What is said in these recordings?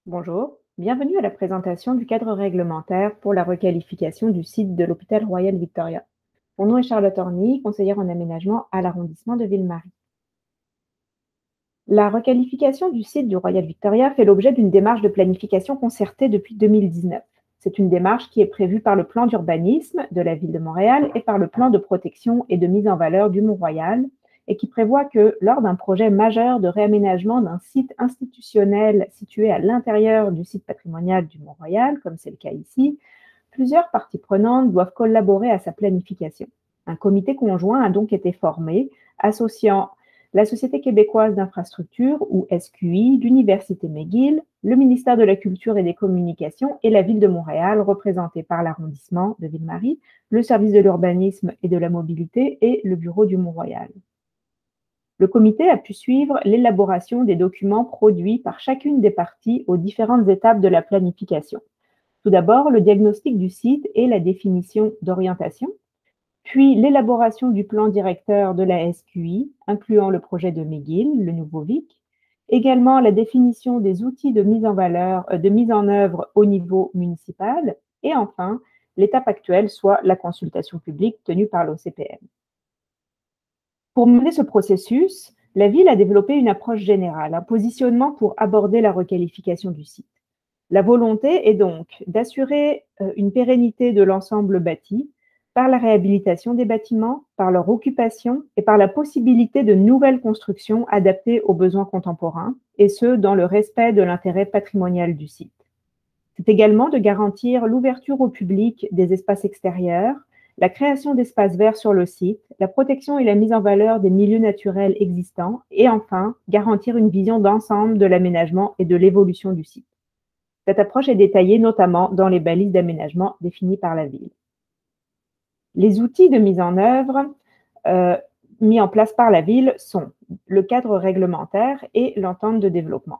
Bonjour, bienvenue à la présentation du cadre réglementaire pour la requalification du site de l'hôpital Royal Victoria. Mon nom est Charlotte Orny, conseillère en aménagement à l'arrondissement de Ville-Marie. La requalification du site du Royal Victoria fait l'objet d'une démarche de planification concertée depuis 2019. C'est une démarche qui est prévue par le plan d'urbanisme de la ville de Montréal et par le plan de protection et de mise en valeur du Mont-Royal et qui prévoit que lors d'un projet majeur de réaménagement d'un site institutionnel situé à l'intérieur du site patrimonial du Mont-Royal, comme c'est le cas ici, plusieurs parties prenantes doivent collaborer à sa planification. Un comité conjoint a donc été formé, associant la Société québécoise d'infrastructure, ou SQI, l'Université McGill, le ministère de la Culture et des Communications et la Ville de Montréal, représentée par l'arrondissement de Ville-Marie, le service de l'urbanisme et de la mobilité et le bureau du Mont-Royal. Le comité a pu suivre l'élaboration des documents produits par chacune des parties aux différentes étapes de la planification. Tout d'abord, le diagnostic du site et la définition d'orientation, puis l'élaboration du plan directeur de la SQI, incluant le projet de McGill, le nouveau VIC, également la définition des outils de mise en œuvre au niveau municipal, et enfin, l'étape actuelle, soit la consultation publique tenue par l'OCPM. Pour mener ce processus, la ville a développé une approche générale, un positionnement pour aborder la requalification du site. La volonté est donc d'assurer une pérennité de l'ensemble bâti par la réhabilitation des bâtiments, par leur occupation et par la possibilité de nouvelles constructions adaptées aux besoins contemporains, et ce, dans le respect de l'intérêt patrimonial du site. C'est également de garantir l'ouverture au public des espaces extérieurs, la création d'espaces verts sur le site, la protection et la mise en valeur des milieux naturels existants, et enfin, garantir une vision d'ensemble de l'aménagement et de l'évolution du site. Cette approche est détaillée notamment dans les balises d'aménagement définies par la ville. Les outils de mise en œuvre mis en place par la ville sont le cadre réglementaire et l'entente de développement.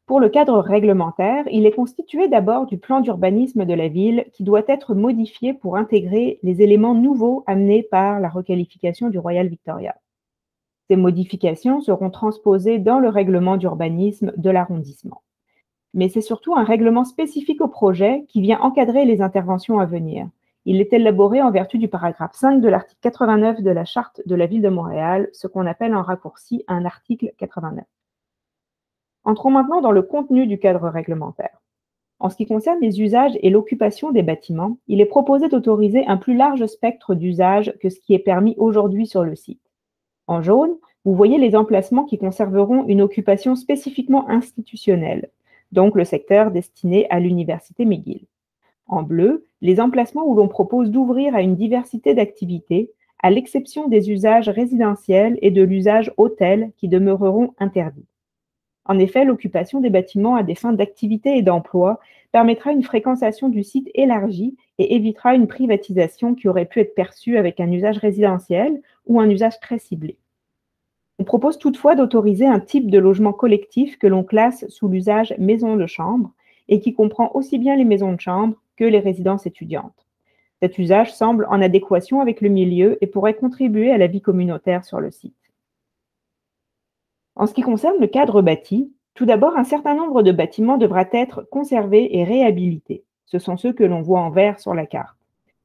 Pour le cadre réglementaire, il est constitué d'abord du plan d'urbanisme de la ville qui doit être modifié pour intégrer les éléments nouveaux amenés par la requalification du Royal Victoria. Ces modifications seront transposées dans le règlement d'urbanisme de l'arrondissement. Mais c'est surtout un règlement spécifique au projet qui vient encadrer les interventions à venir. Il est élaboré en vertu du paragraphe 5 de l'article 89 de la Charte de la Ville de Montréal, ce qu'on appelle en raccourci un article 89. Entrons maintenant dans le contenu du cadre réglementaire. En ce qui concerne les usages et l'occupation des bâtiments, il est proposé d'autoriser un plus large spectre d'usages que ce qui est permis aujourd'hui sur le site. En jaune, vous voyez les emplacements qui conserveront une occupation spécifiquement institutionnelle, donc le secteur destiné à l'Université McGill. En bleu, les emplacements où l'on propose d'ouvrir à une diversité d'activités, à l'exception des usages résidentiels et de l'usage hôtel qui demeureront interdits. En effet, l'occupation des bâtiments à des fins d'activité et d'emploi permettra une fréquentation du site élargie et évitera une privatisation qui aurait pu être perçue avec un usage résidentiel ou un usage très ciblé. On propose toutefois d'autoriser un type de logement collectif que l'on classe sous l'usage maison de chambre et qui comprend aussi bien les maisons de chambre que les résidences étudiantes. Cet usage semble en adéquation avec le milieu et pourrait contribuer à la vie communautaire sur le site. En ce qui concerne le cadre bâti, tout d'abord, un certain nombre de bâtiments devra être conservés et réhabilités. Ce sont ceux que l'on voit en vert sur la carte.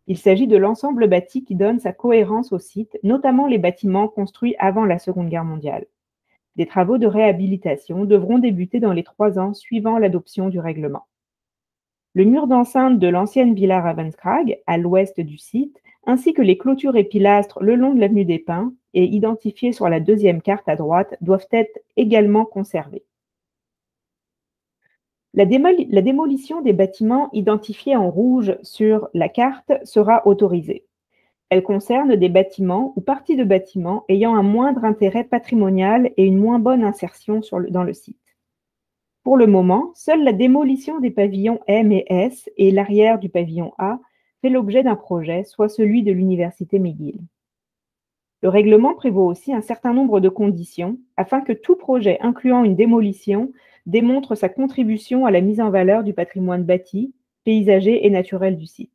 Il s'agit de l'ensemble bâti qui donne sa cohérence au site, notamment les bâtiments construits avant la Seconde Guerre mondiale. Des travaux de réhabilitation devront débuter dans les 3 ans suivant l'adoption du règlement. Le mur d'enceinte de l'ancienne Villa Ravenscrag, à l'ouest du site, ainsi que les clôtures et pilastres le long de l'avenue des Pins, et identifiés sur la deuxième carte à droite, doivent être également conservés. La démolition des bâtiments identifiés en rouge sur la carte sera autorisée. Elle concerne des bâtiments ou parties de bâtiments ayant un moindre intérêt patrimonial et une moins bonne insertion dans le site. Pour le moment, seule la démolition des pavillons M et S et l'arrière du pavillon A fait l'objet d'un projet, soit celui de l'Université McGill. Le règlement prévoit aussi un certain nombre de conditions afin que tout projet incluant une démolition démontre sa contribution à la mise en valeur du patrimoine bâti, paysager et naturel du site.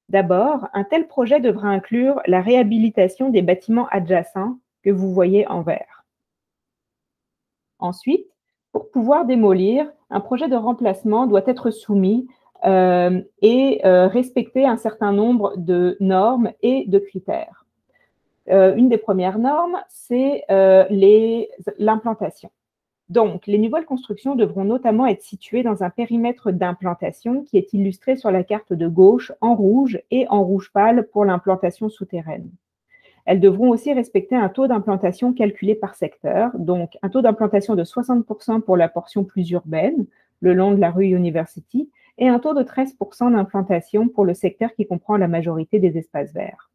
D'abord, un tel projet devra inclure la réhabilitation des bâtiments adjacents que vous voyez en vert. Ensuite, Pour pouvoir démolir, un projet de remplacement doit être soumis et respecter un certain nombre de normes et de critères. Une des premières normes, c'est l'implantation. Donc, les nouvelles constructions devront notamment être situées dans un périmètre d'implantation qui est illustré sur la carte de gauche en rouge et en rouge pâle pour l'implantation souterraine. Elles devront aussi respecter un taux d'implantation calculé par secteur, donc un taux d'implantation de 60% pour la portion plus urbaine, le long de la rue University, et un taux de 13% d'implantation pour le secteur qui comprend la majorité des espaces verts.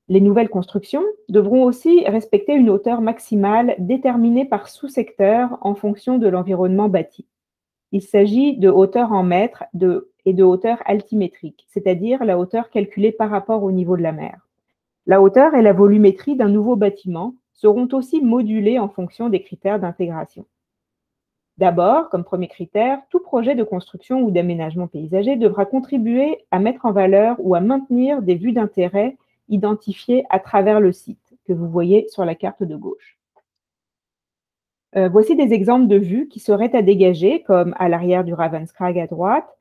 Les nouvelles constructions devront aussi respecter une hauteur maximale déterminée par sous-secteur en fonction de l'environnement bâti. Il s'agit de hauteur en mètres et de hauteur altimétrique, c'est-à-dire la hauteur calculée par rapport au niveau de la mer. La hauteur et la volumétrie d'un nouveau bâtiment seront aussi modulées en fonction des critères d'intégration. D'abord, comme premier critère, tout projet de construction ou d'aménagement paysager devra contribuer à mettre en valeur ou à maintenir des vues d'intérêt identifiées à travers le site, que vous voyez sur la carte de gauche. Voici des exemples de vues qui seraient à dégager, comme à l'arrière du Ravenskrag à droite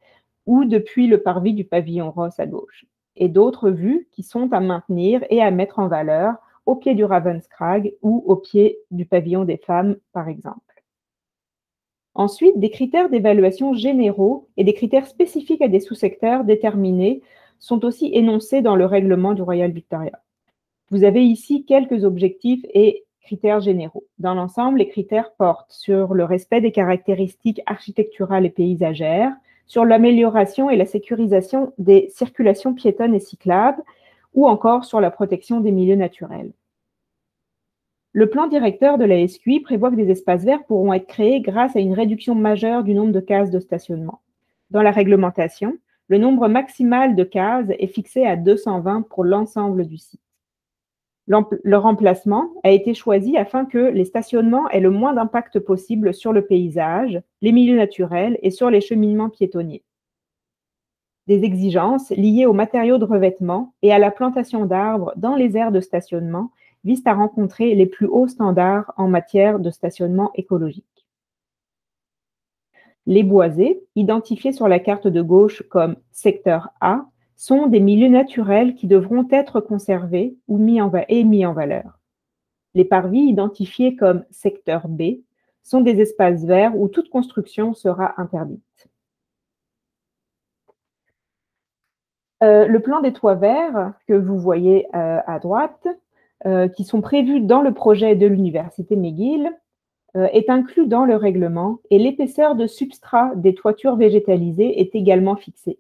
ou depuis le parvis du pavillon Ross à gauche, et d'autres vues qui sont à maintenir et à mettre en valeur au pied du Ravenskrag ou au pied du pavillon des femmes, par exemple. Ensuite, des critères d'évaluation généraux et des critères spécifiques à des sous-secteurs déterminés sont aussi énoncés dans le règlement du Royal Victoria. Vous avez ici quelques objectifs et critères généraux. Dans l'ensemble, les critères portent sur le respect des caractéristiques architecturales et paysagères, sur l'amélioration et la sécurisation des circulations piétonnes et cyclables, ou encore sur la protection des milieux naturels. Le plan directeur de la SQI prévoit que des espaces verts pourront être créés grâce à une réduction majeure du nombre de cases de stationnement. Dans la réglementation, le nombre maximal de cases est fixé à 220 pour l'ensemble du site. Le remplacement a été choisi afin que les stationnements aient le moins d'impact possible sur le paysage, les milieux naturels et sur les cheminements piétonniers. Des exigences liées aux matériaux de revêtement et à la plantation d'arbres dans les aires de stationnement visent à rencontrer les plus hauts standards en matière de stationnement écologique. Les boisés, identifiés sur la carte de gauche comme secteur A, sont des milieux naturels qui devront être conservés ou mis en valeur. Les parvis, identifiés comme secteur B, sont des espaces verts où toute construction sera interdite. Le plan des toits verts que vous voyez à droite, qui sont prévus dans le projet de l'Université McGill, est inclus dans le règlement et l'épaisseur de substrat des toitures végétalisées est également fixée.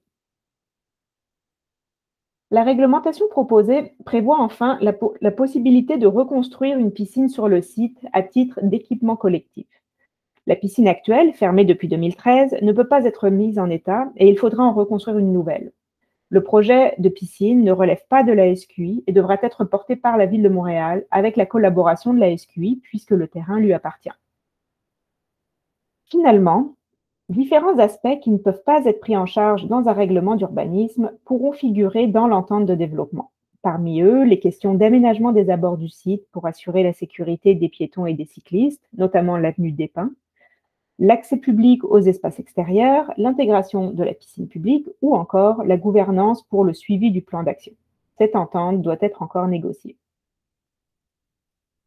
La réglementation proposée prévoit enfin la possibilité de reconstruire une piscine sur le site à titre d'équipement collectif. La piscine actuelle, fermée depuis 2013, ne peut pas être mise en état et il faudra en reconstruire une nouvelle. Le projet de piscine ne relève pas de la SQI et devra être porté par la Ville de Montréal avec la collaboration de la SQI puisque le terrain lui appartient. Finalement, différents aspects qui ne peuvent pas être pris en charge dans un règlement d'urbanisme pourront figurer dans l'entente de développement. Parmi eux, les questions d'aménagement des abords du site pour assurer la sécurité des piétons et des cyclistes, notamment l'avenue des Pins, l'accès public aux espaces extérieurs, l'intégration de la piscine publique ou encore la gouvernance pour le suivi du plan d'action. Cette entente doit être encore négociée.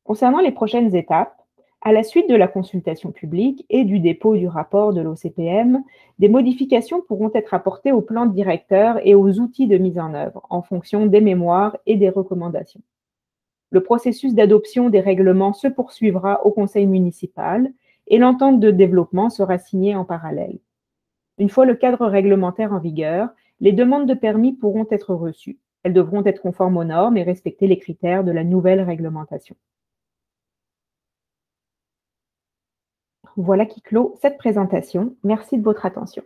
Concernant les prochaines étapes, à la suite de la consultation publique et du dépôt du rapport de l'OCPM, des modifications pourront être apportées au plan directeur et aux outils de mise en œuvre en fonction des mémoires et des recommandations. Le processus d'adoption des règlements se poursuivra au conseil municipal et l'entente de développement sera signée en parallèle. Une fois le cadre réglementaire en vigueur, les demandes de permis pourront être reçues. Elles devront être conformes aux normes et respecter les critères de la nouvelle réglementation. Voilà qui clôt cette présentation. Merci de votre attention.